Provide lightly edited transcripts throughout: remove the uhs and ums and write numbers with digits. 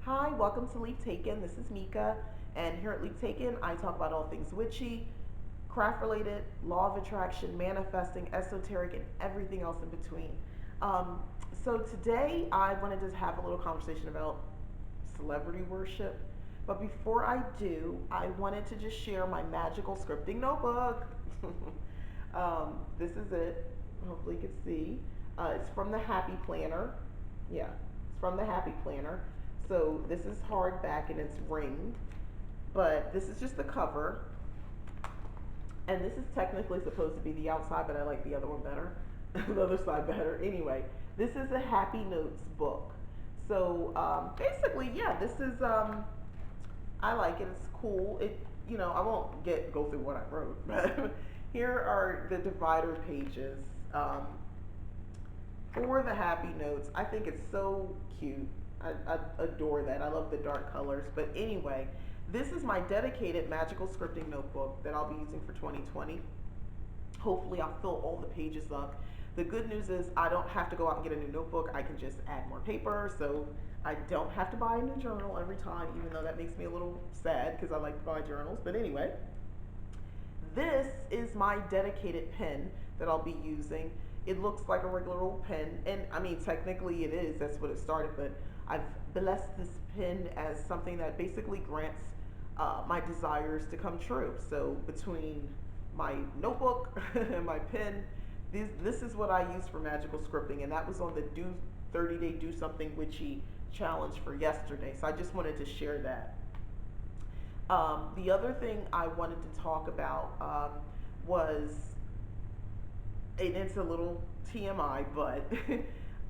Hi, welcome to Leap Taken. This is Mika, and here at Leap Taken, I talk about all things witchy, craft related, law of attraction, manifesting, esoteric, and everything else in between. Um, so today, I wanted to have a little conversation about celebrity worship. But before I do, I wanted to just share my magical scripting notebook. This is it. Hopefully, you can see. It's from the Happy Planner. Yeah, it's from the Happy Planner. So this is hardback and it's ringed, but this is just the cover, and this is technically supposed to be the outside, but I like the other one better, the other side better. Anyway, this is a Happy Notes book. So basically, yeah, this is I like it. It's cool. I won't go through what I wrote, but here are the divider pages. For the Happy Notes. I think it's so cute. I adore that. I love the dark colors. But anyway, this is my dedicated magical scripting notebook that I'll be using for 2020. Hopefully, I'll fill all the pages up. The good news is I don't have to go out and get a new notebook. I can just add more paper. So I don't have to buy a new journal every time, even though that makes me a little sad because I like to buy journals. But anyway, this is my dedicated pen that I'll be using. It looks like a regular old pen, and I mean, technically it is, that's what it started, but I've blessed this pen as something that basically grants my desires to come true. So between my notebook and my pen, this is what I use for magical scripting, and that was on the 30-day do something witchy challenge for yesterday. So I just wanted to share that. The other thing I wanted to talk about was, and it's a little TMI, but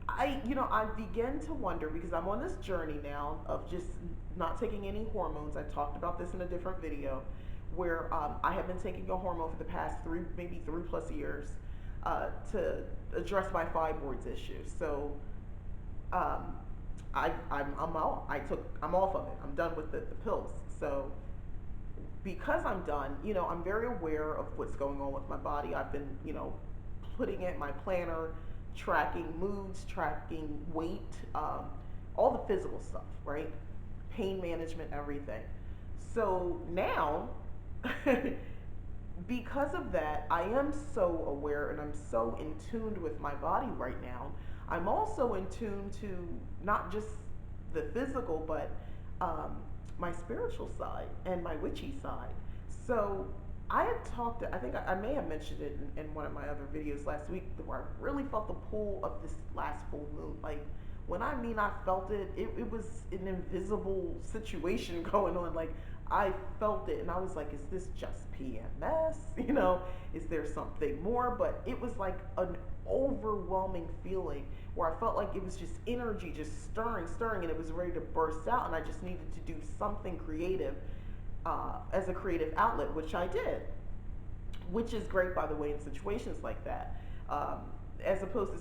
I begin to wonder because I'm on this journey now of just not taking any hormones. I talked about this in a different video, where I have been taking a hormone for the past maybe 3+ years, to address my fibroids issue. So um, I'm out. I'm off of it. I'm done with the pills. So because I'm done, I'm very aware of what's going on with my body. I've been, putting in my planner, tracking moods, tracking weight, all the physical stuff, right? Pain management, everything. So now, because of that, I am so aware and I'm so in tune with my body right now. I'm also in tune to not just the physical, but my spiritual side and my witchy side. So I had talked, I think I may have mentioned it in one of my other videos last week, where I really felt the pull of this last full moon. Like, when I mean I felt it, it was an invisible situation going on. Like, I felt it and I was like, is this just PMS? Is there something more? But it was like an overwhelming feeling where I felt like it was just energy just stirring, and it was ready to burst out, and I just needed to do something creative as a creative outlet, which I did, which is great, by the way, in situations like that, as opposed to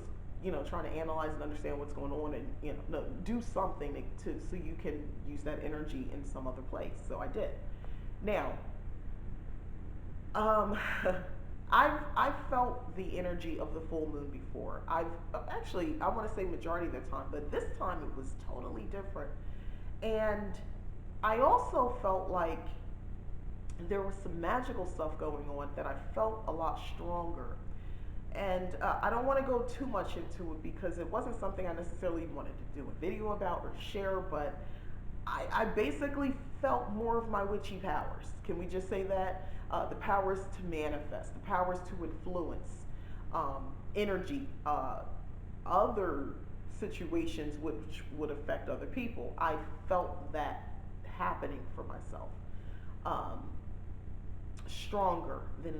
trying to analyze and understand what's going on, and no, do something so you can use that energy in some other place. So I did. Now, um, I've felt the energy of the full moon before. I've actually, I want to say majority of the time, but this time it was totally different. And I also felt like there was some magical stuff going on that I felt a lot stronger. And I don't want to go too much into it because it wasn't something I necessarily wanted to do a video about or share, but I basically felt more of my witchy powers. Can we just say that? The powers to manifest, the powers to influence, energy, other situations which would affect other people. I felt that happening for myself. Um, Stronger than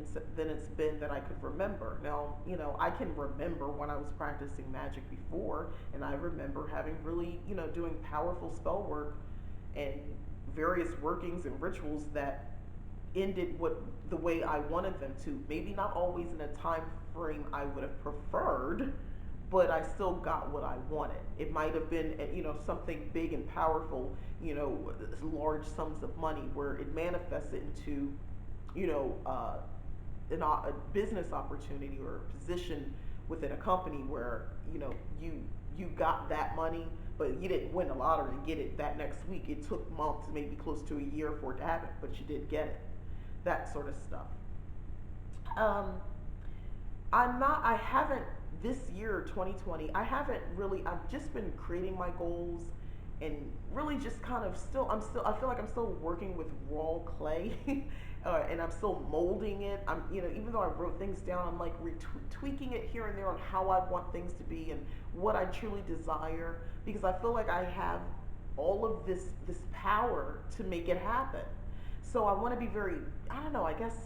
it's been that I could remember. Now, I can remember when I was practicing magic before, and I remember having really, doing powerful spell work and various workings and rituals that ended the way I wanted them to. Maybe not always in a time frame I would have preferred, but I still got what I wanted. It might have been, something big and powerful, large sums of money, where it manifested into, you know, uh, a business opportunity or a position within a company where you got that money, but you didn't win the lottery and get it that next week. It took months, maybe close to a year for it to happen, but you did get it. That sort of stuff. Um, I haven't, this year, 2020, I haven't really, I've just been creating my goals and really just kind of I feel like I'm still working with raw clay. And I'm still molding it. Even though I wrote things down, I'm like tweaking it here and there on how I want things to be and what I truly desire because I feel like I have all of this power to make it happen. So I want to be very, I don't know, I guess,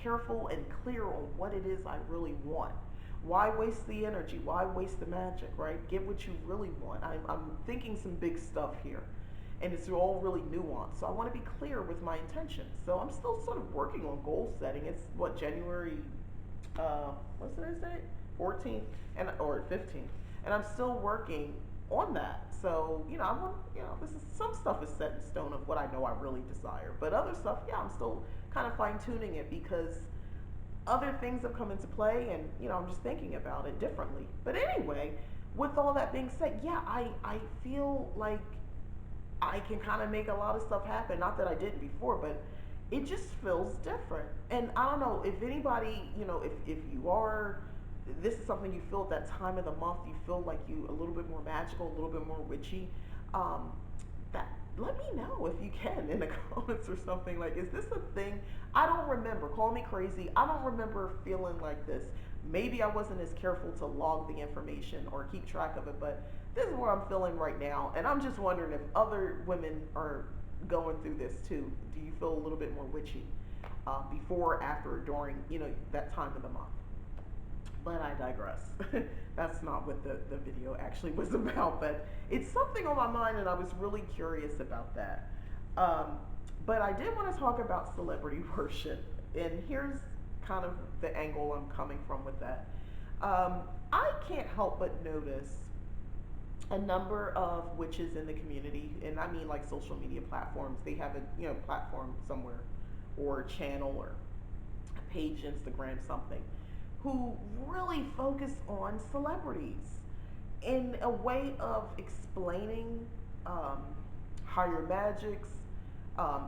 careful and clear on what it is I really want. Why waste the energy? Why waste the magic, right? Get what you really want. I'm thinking some big stuff here, and it's all really nuanced. So I want to be clear with my intentions. So I'm still sort of working on goal setting. It's what, January, what's today's date? 14th or 15th, and I'm still working on that. So I want, this is some stuff is set in stone of what I know I really desire, but other stuff, yeah, I'm still kind of fine tuning it because other things have come into play, and I'm just thinking about it differently. But anyway, with all that being said, yeah, I feel like I can kind of make a lot of stuff happen. Not that I didn't before, but it just feels different. And I don't know if anybody, if you are, this is something you feel at that time of the month, you feel like you a little bit more magical, a little bit more witchy. Um, that Let me know if you can in the comments or something. Like, is this a thing? I don't remember. Call me crazy. I don't remember feeling like this. Maybe I wasn't as careful to log the information or keep track of it, but this is what I'm feeling right now. And I'm just wondering if other women are going through this too. Do you feel a little bit more witchy before, after, during, that time of the month? But I digress. That's not what the video actually was about, but it's something on my mind, and I was really curious about that. Um, but I did want to talk about celebrity worship, and here's kind of the angle I'm coming from with that. I can't help but notice a number of witches in the community, and I mean like social media platforms. They have a platform somewhere, or a channel, or a page, Instagram, something, who really focus on celebrities in a way of explaining um, higher magics,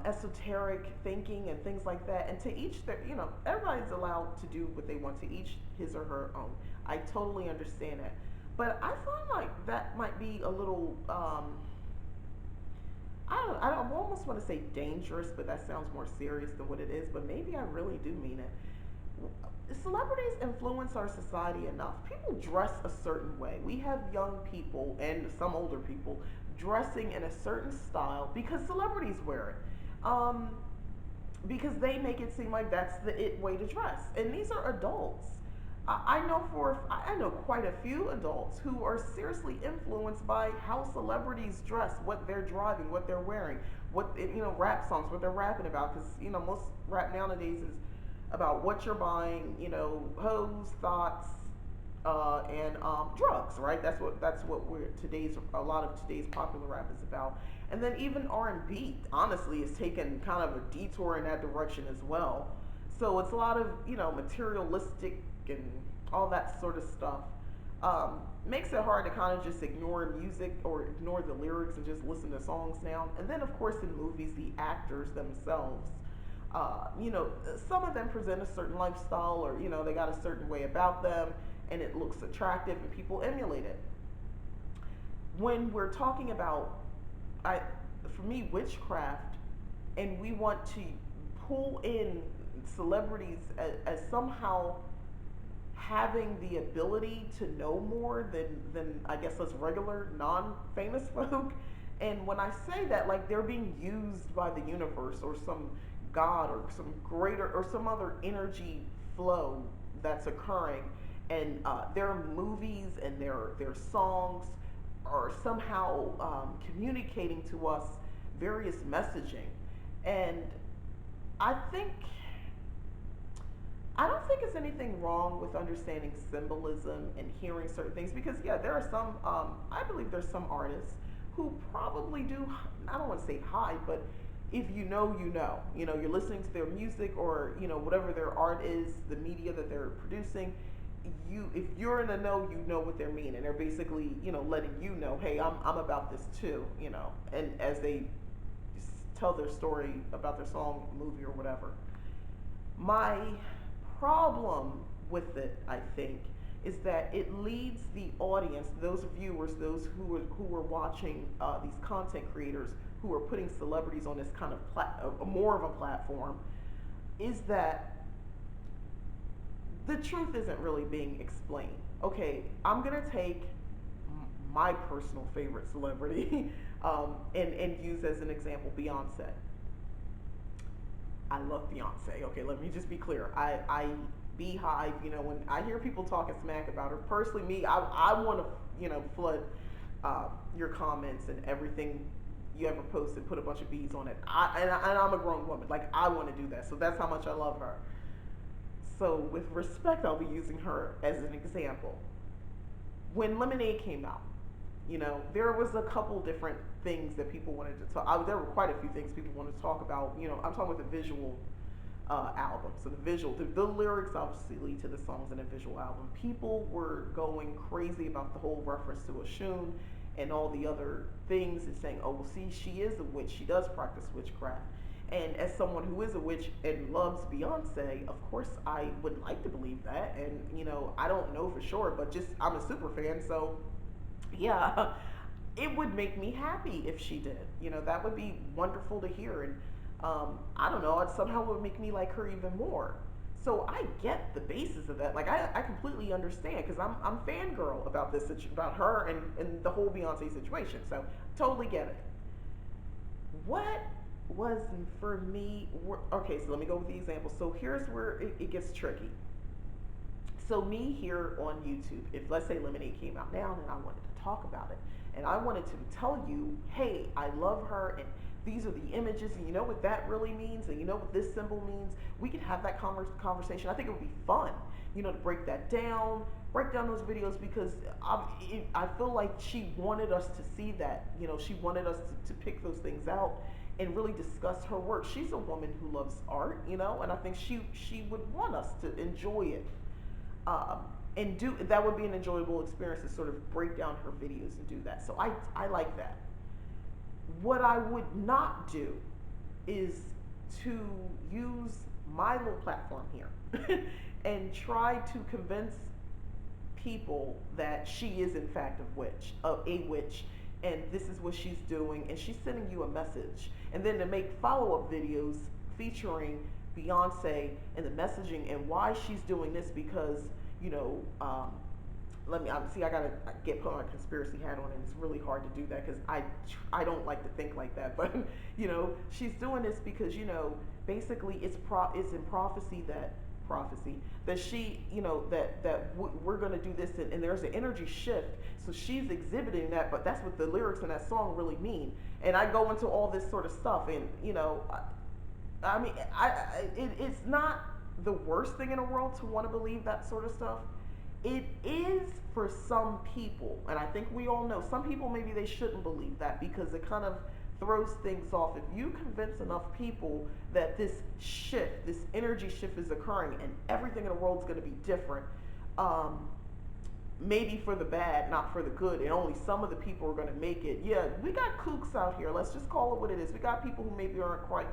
esoteric thinking, and things like that. And to each their, everybody's allowed to do what they want, to each his or her own. I totally understand that. But I find like that might be a little, I don't almost want to say dangerous, but that sounds more serious than what it is. But maybe I really do mean it. Celebrities influence our society enough. People dress a certain way. We have young people and some older people dressing in a certain style because celebrities wear it. Because they make it seem like that's the it way to dress. And these are adults. I know quite a few adults who are seriously influenced by how celebrities dress, what they're driving, what they're wearing, rap songs, what they're rapping about. Because most rap nowadays is about what you're buying, hoes, thoughts, and drugs, right? That's what a lot of today's popular rap is about. And then even R&B, honestly, is taken kind of a detour in that direction as well. So it's a lot of materialistic and all that sort of stuff. Makes it hard to kind of just ignore music or ignore the lyrics and just listen to songs now. And then of course in movies, the actors themselves. Some of them present a certain lifestyle, or they got a certain way about them, and it looks attractive, and people emulate it. When we're talking about, for me, witchcraft, and we want to pull in celebrities as somehow having the ability to know more than I guess us regular non-famous folk. And when I say that, like, they're being used by the universe or some god or some greater or some other energy flow that's occurring, and their movies and their songs are somehow communicating to us various messaging. And I think I don't think it's anything wrong with understanding symbolism and hearing certain things, because yeah, there are some. I believe there's some artists who probably do. I don't want to say hide, but if you know, you know. You're listening to their music, or whatever their art is, the media that they're producing. if you're in the know, you know what they're meaning. They're basically, letting you know, hey, I'm about this too, and as they tell their story about their song, movie, or whatever. My problem with it, I think, is that it leads the audience, those viewers, those who are watching these content creators who are putting celebrities on this kind of more of a platform, is that the truth isn't really being explained. Okay, I'm gonna take my personal favorite celebrity and use as an example Beyonce. I love Beyonce. Okay, let me just be clear. I beehive. When I hear people talking smack about her, personally, me, I want to, flood your comments and everything you ever posted, put a bunch of bees on it. And I'm a grown woman. Like, I want to do that. So that's how much I love her. So with respect, I'll be using her as an example. When Lemonade came out, there was a couple different things that people wanted to talk. There were quite a few things people wanted to talk about. I'm talking about the visual album. So the lyrics obviously lead to the songs in a visual album. People were going crazy about the whole reference to Oshun and all the other things, and saying, "Oh, well, see, she is a witch. She does practice witchcraft." And as someone who is a witch and loves Beyonce, of course I would like to believe that. And I don't know for sure, but just I'm a super fan, so yeah, it would make me happy if she did. That would be wonderful to hear. And I don't know, it somehow would make me like her even more. So I get the basis of that. Like, I completely understand, because I'm fangirl about about her and the whole Beyonce situation. So totally get it. What was for me? Okay, so let me go with the example. So here's where it gets tricky. So me here on YouTube, if let's say Lemonade came out now and I wanted to talk about it, and I wanted to tell you, hey, I love her, and these are the images, and you know what that really means, and you know what this symbol means, we could have that conversation. I think it would be fun, to break that down, break down those videos, because I feel like she wanted us to see that. She wanted us to pick those things out and really discuss her work. She's a woman who loves art, and I think she would want us to enjoy it. um, and do that would be an enjoyable experience to sort of break down her videos and do that. So I like that. What I would not do is to use my little platform here and try to convince people that she is in fact a witch, and this is what she's doing, and she's sending you a message, and then to make follow-up videos featuring Beyonce and the messaging and why she's doing this, because I gotta put my conspiracy hat on, and it's really hard to do that because I don't like to think like that, but she's doing this because basically it's in prophecy that she we're going to do this, and there's an energy shift, so she's exhibiting that, but that's what the lyrics in that song really mean. And I go into all this sort of stuff, and it's not the worst thing in the world to want to believe that sort of stuff. It is for some people, and I think we all know some people maybe they shouldn't believe that because it kind of throws things off. If you convince enough people that this shift, this energy shift is occurring and everything in the world is going to be different, maybe for the bad, not for the good, and only some of the people are going to make it. Yeah, we got kooks out here. Let's just call it what it is. We got people who maybe aren't quite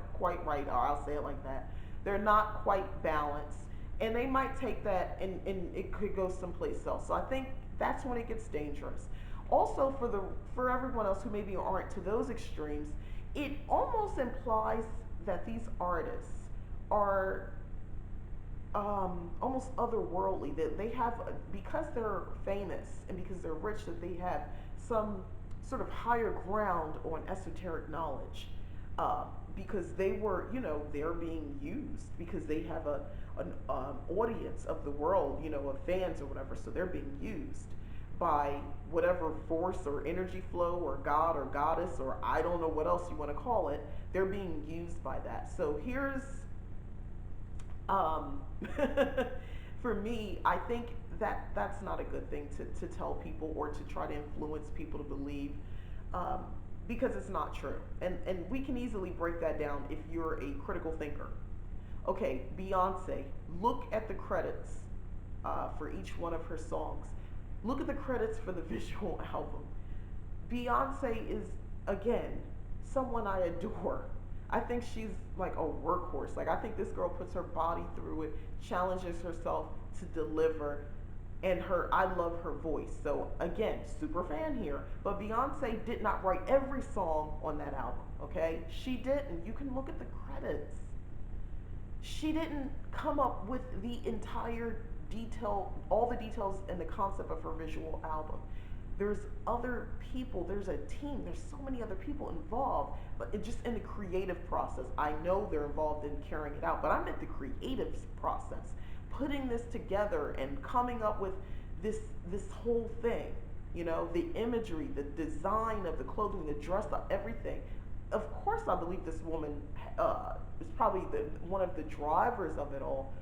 right, or I'll say it like that. They're not quite balanced, and they might take that and it could go someplace else. So I think that's when it gets dangerous. Also, for everyone else who maybe aren't to those extremes, it almost implies that these artists are almost otherworldly. That they have, because they're famous and because they're rich, that they have some sort of higher ground on esoteric knowledge. Because they were, they're being used because they have an audience of the world, of fans or whatever. So they're being used by whatever force or energy flow or god or goddess, or I don't know what else you want to call it. They're being used by that. So here's for me, I think that's not a good thing to tell people or to try to influence people to believe, because it's not true. And we can easily break that down if you're a critical thinker. Okay, Beyonce, look at the credits for each one of her songs. Look at the credits for the visual album. Beyonce is, again, someone I adore. I think she's like a workhorse. Like, I think this girl puts her body through it, challenges herself to deliver, and I love her voice. So again, super fan here. But Beyonce did not write every song on that album. Okay, she didn't. You can look at the credits. She didn't come up with the entire detail, all the details and the concept of her visual album. There's other people, there's a team, there's so many other people involved, but it just in the creative process. I know they're involved in carrying it out, but I'm at the creative process, putting this together and coming up with this whole thing. You know, the imagery, the design of the clothing, the dress up, everything. Of course, I believe this woman is probably one of the drivers of it all,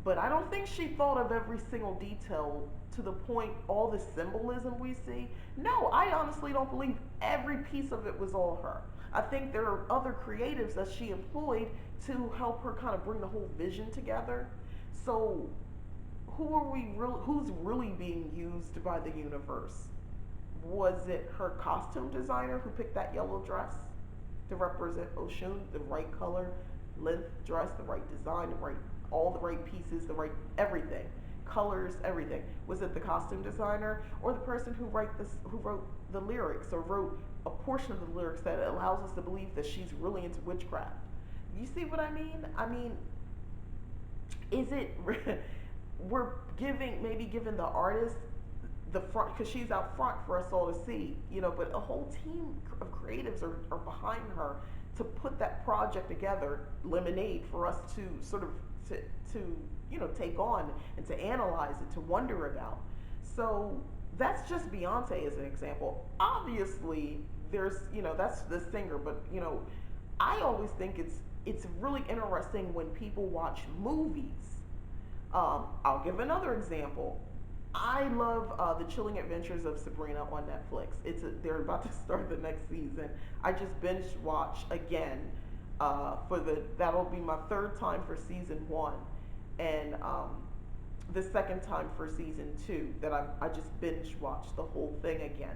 but I don't think she thought of every single detail to the point, all the symbolism we see. No, I honestly don't believe every piece of it was all her. I think there are other creatives that she employed to help her kind of bring the whole vision together. So, who's really being used by the universe? Was it her costume designer who picked that yellow dress to represent Oshun, the right color, length, dress, the right design, the right, all the right pieces, the right everything, colors, everything? Was it the costume designer or the person who wrote the lyrics or wrote a portion of the lyrics that allows us to believe that she's really into witchcraft? You see what I mean? I mean, is it we're giving the artist the front because she's out front for us all to see, you know, but a whole team of creatives are behind her to put that project together, Lemonade, for us to sort of to you know, take on and to analyze it, to wonder about. So that's just Beyonce as an example. Obviously, there's, you know, that's the singer, but you know, I always think it's really interesting when people watch movies. I'll give another example. I love the Chilling Adventures of Sabrina on Netflix. They're about to start the next season. I just binge watched again that'll be my third time for season one, and the second time for season two that I just binge watched the whole thing again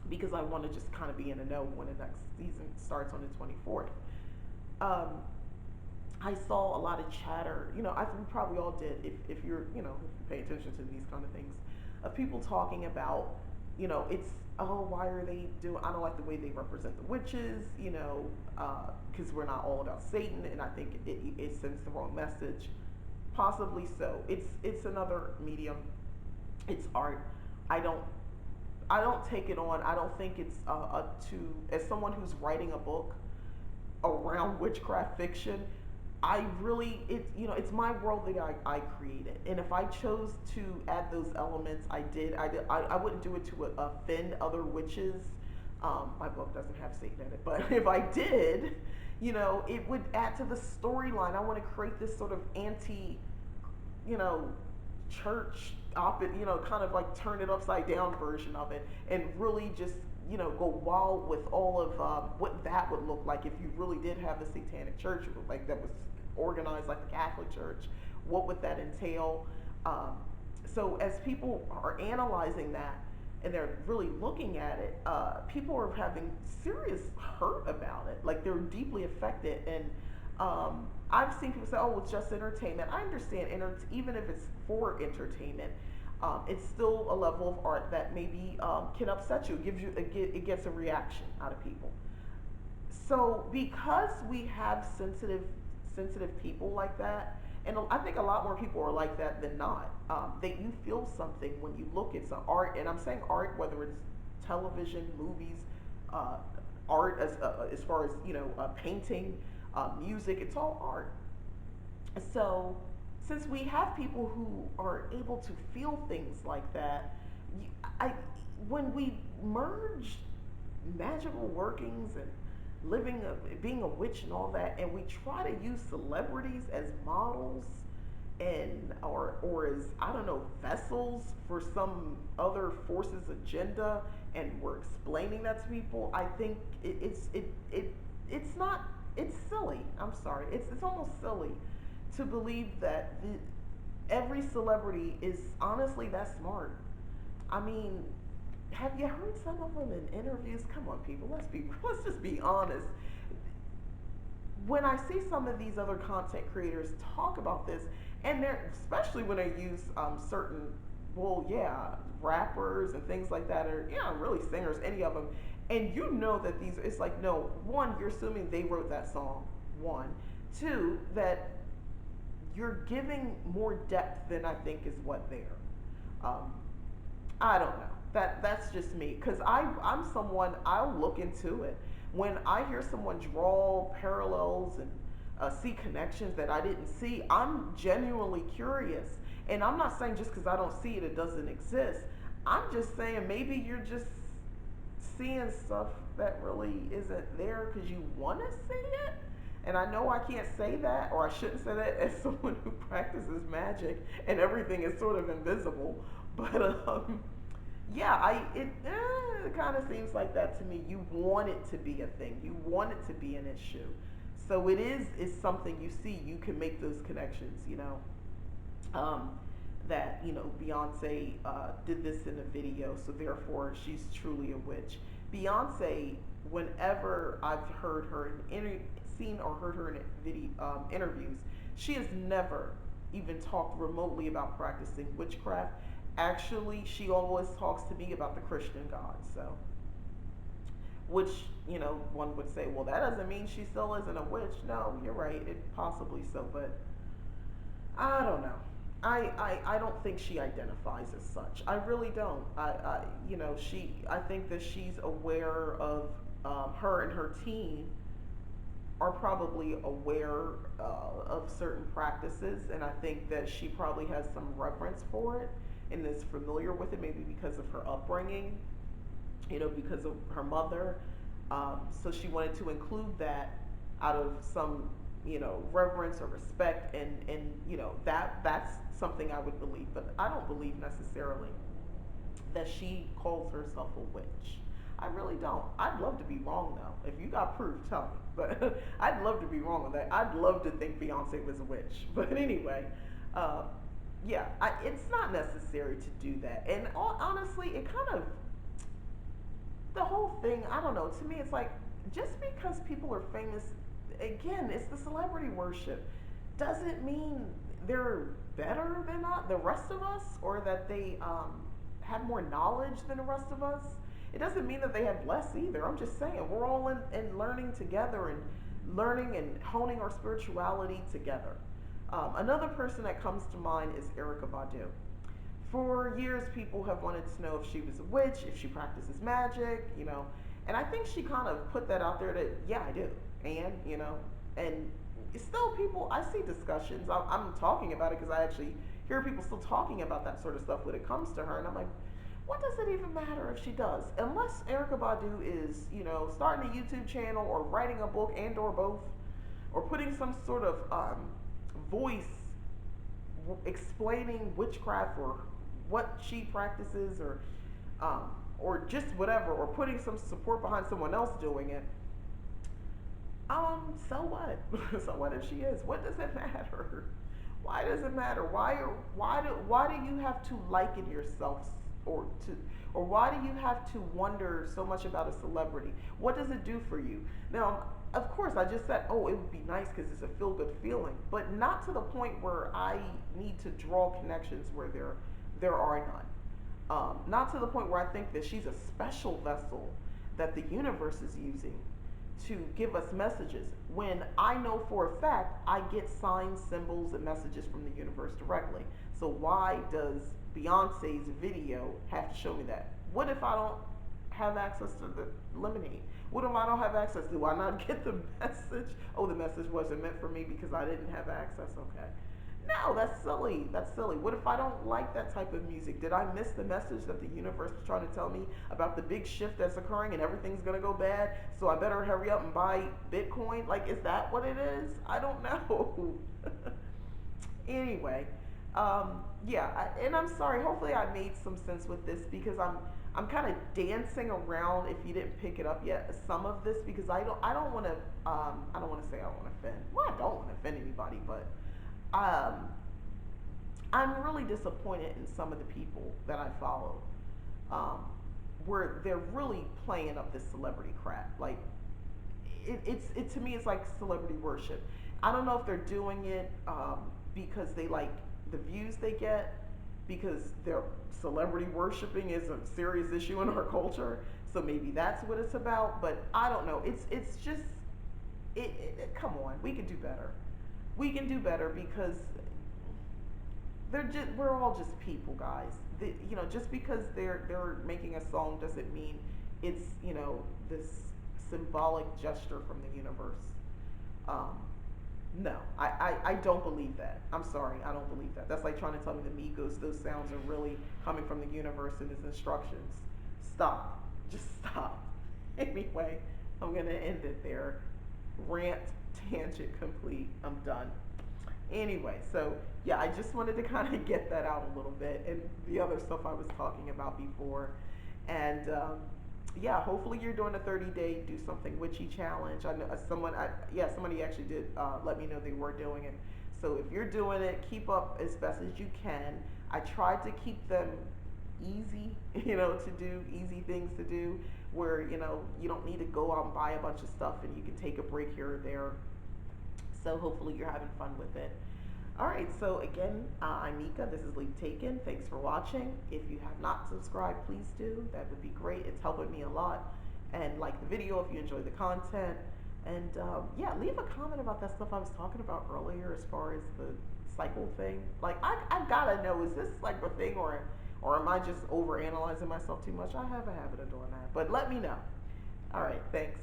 because I want to just kind of be in the know when the next season starts on the 24th. I saw a lot of chatter, you know, we probably all did, if you're, you know, if you pay attention to these kind of things, of people talking about, you know, oh, why are they doing, I don't like the way they represent the witches, you know, because we're not all about Satan, and I think it sends the wrong message. Possibly so. It's another medium. It's art. I don't take it on. I don't think it's as someone who's writing a book around witchcraft fiction, I really, you know, it's my world that I created. And if I chose to add those elements, I did. I wouldn't do it to offend other witches. My book doesn't have Satan in it, but if I did, you know, it would add to the storyline. I want to create this sort of anti, you know, church you know, kind of like turn it upside down version of it, and really just, you know, go wild with all of what that would look like if you really did have a satanic church, like that was organized like the Catholic Church. What would that entail? So as people are analyzing that and they're really looking at it, people are having serious hurt about it. Like, they're deeply affected. And I've seen people say, "Oh, it's just entertainment." I understand, even if it's for entertainment, it's still a level of art that maybe can upset you. It gets a reaction out of people. So because we have sensitive people like that, and I think a lot more people are like that than not. That you feel something when you look at some art, and I'm saying art, whether it's television, movies, art as far as, you know, painting, music, it's all art. So since we have people who are able to feel things like that, I when we merge magical workings and being a witch and all that, and we try to use celebrities as models and or as, I don't know, vessels for some other force's agenda, and we're explaining that to people, I think it's not, it's silly. I'm sorry, it's almost silly to believe that every celebrity is honestly that smart. I mean, have you heard some of them in interviews? Come on, people, let's just be honest. When I see some of these other content creators talk about this, and they're especially when they use certain, well, yeah, rappers and things like that, or yeah, really singers, any of them, and you know that these, it's like no, one, you're assuming they wrote that song, one, two, that you're giving more depth than I think is what there. Um, I don't know. That's just me because I'm someone I'll look into it. When I hear someone draw parallels and see connections that I didn't see, I'm genuinely curious. And I'm not saying just because I don't see it, it doesn't exist. I'm just saying maybe you're just seeing stuff that really isn't there because you want to see it. And I know I can't say that, or I shouldn't say that as someone who practices magic and everything is sort of invisible. But yeah, it kind of seems like that to me. You want it to be a thing. You want it to be an issue. So is something you see. You can make those connections. Um, that Beyonce did this in a video, so therefore she's truly a witch. Beyonce, whenever I've heard her seen or heard her in video interviews, she has never even talked remotely about practicing witchcraft. Actually, she always talks to me about the Christian God. So, which one would say, well, that doesn't mean she still isn't a witch. No, you're right. It possibly so, but I don't know. I don't think she identifies as such. I really don't. I think that she's aware of her and her team are probably aware of certain practices, and I think that she probably has some reverence for it and is familiar with it, maybe because of her upbringing, because of her mother. So she wanted to include that out of some, reverence or respect, and that's something I would believe, but I don't believe necessarily that she calls herself a witch. I really don't. I'd love to be wrong though. If you got proof, tell me. But I'd love to be wrong on that. I'd love to think Beyonce was a witch. But anyway, uh, yeah, it's not necessary to do that. And honestly, it kind of, the whole thing, I don't know. To me, it's like just because people are famous, again, it's the celebrity worship. Doesn't mean they're better than the rest of us, or that they have more knowledge than the rest of us. It doesn't mean that they have less either. I'm just saying we're all in learning together and learning and honing our spirituality together. Another person that comes to mind is Erica Badu. For years, people have wanted to know if she was a witch, if she practices magic, and I think she kind of put that out there that, yeah, I do. And still people, I see discussions. I'm talking about it because I actually hear people still talking about that sort of stuff when it comes to her. And I'm like, what does it even matter if she does? Unless Erica Badu is, starting a YouTube channel or writing a book and or both, or putting some sort of voice explaining witchcraft or what she practices, or just whatever, or putting some support behind someone else doing it. So what? So what if she is? What does it matter? Why does it matter? Why do you have to liken yourself, or to, or why do you have to wonder so much about a celebrity? What does it do for you? Now, of course, I just said, oh, it would be nice because it's a feel good feeling, but not to the point where I need to draw connections where there are none. Not to the point where I think that she's a special vessel that the universe is using to give us messages, when I know for a fact I get signs, symbols, and messages from the universe directly. So why does Beyonce's video have to show me that? What if I don't have access to the lemonade? What if I don't have access? Do I not get the message? Oh, the message wasn't meant for me because I didn't have access. Okay. No, that's silly. That's silly. What if I don't like that type of music? Did I miss the message that the universe was trying to tell me about the big shift that's occurring and everything's going to go bad? So I better hurry up and buy Bitcoin? Like, is that what it is? I don't know. Anyway, yeah, and I'm sorry. Hopefully I made some sense with this, because I'm kind of dancing around, if you didn't pick it up yet, some of this, because I don't want to I don't want to say I don't want to offend. Well, I don't want to offend anybody, but um, I'm really disappointed in some of the people that I follow, um, where they're really playing up this celebrity crap. Like it to me, it's like celebrity worship. I don't know if they're doing it because they like the views they get, because they're celebrity worshiping is a serious issue in our culture. So maybe that's what it's about. But I don't know. It's just come on, we can do better. We can do better because we're all just people, guys. Just because they're making a song doesn't mean it's this symbolic gesture from the universe. Um, no, I don't believe that. I'm sorry, I don't believe that. That's like trying to tell me the Migos, those sounds are really coming from the universe and its instructions. Stop. Just stop. Anyway, I'm gonna end it there. Rant tangent complete. I'm done. Anyway, so yeah, I just wanted to kind of get that out a little bit, and the other stuff I was talking about before. And yeah, hopefully you're doing a 30-day do something witchy challenge. I know somebody actually did let me know they were doing it. So if you're doing it, keep up as best as you can. I tried to keep them easy, to do easy things to do, where you don't need to go out and buy a bunch of stuff, and you can take a break here or there. So hopefully you're having fun with it. All right, so again, I'm Mika. This is Leap Taken. Thanks for watching. If you have not subscribed, please do. That would be great. It's helping me a lot. And like the video if you enjoy the content. And yeah, leave a comment about that stuff I was talking about earlier as far as the cycle thing. Like, I gotta know, is this like a thing, or am I just over analyzing myself too much? I have a habit of doing that. But let me know. All right, thanks.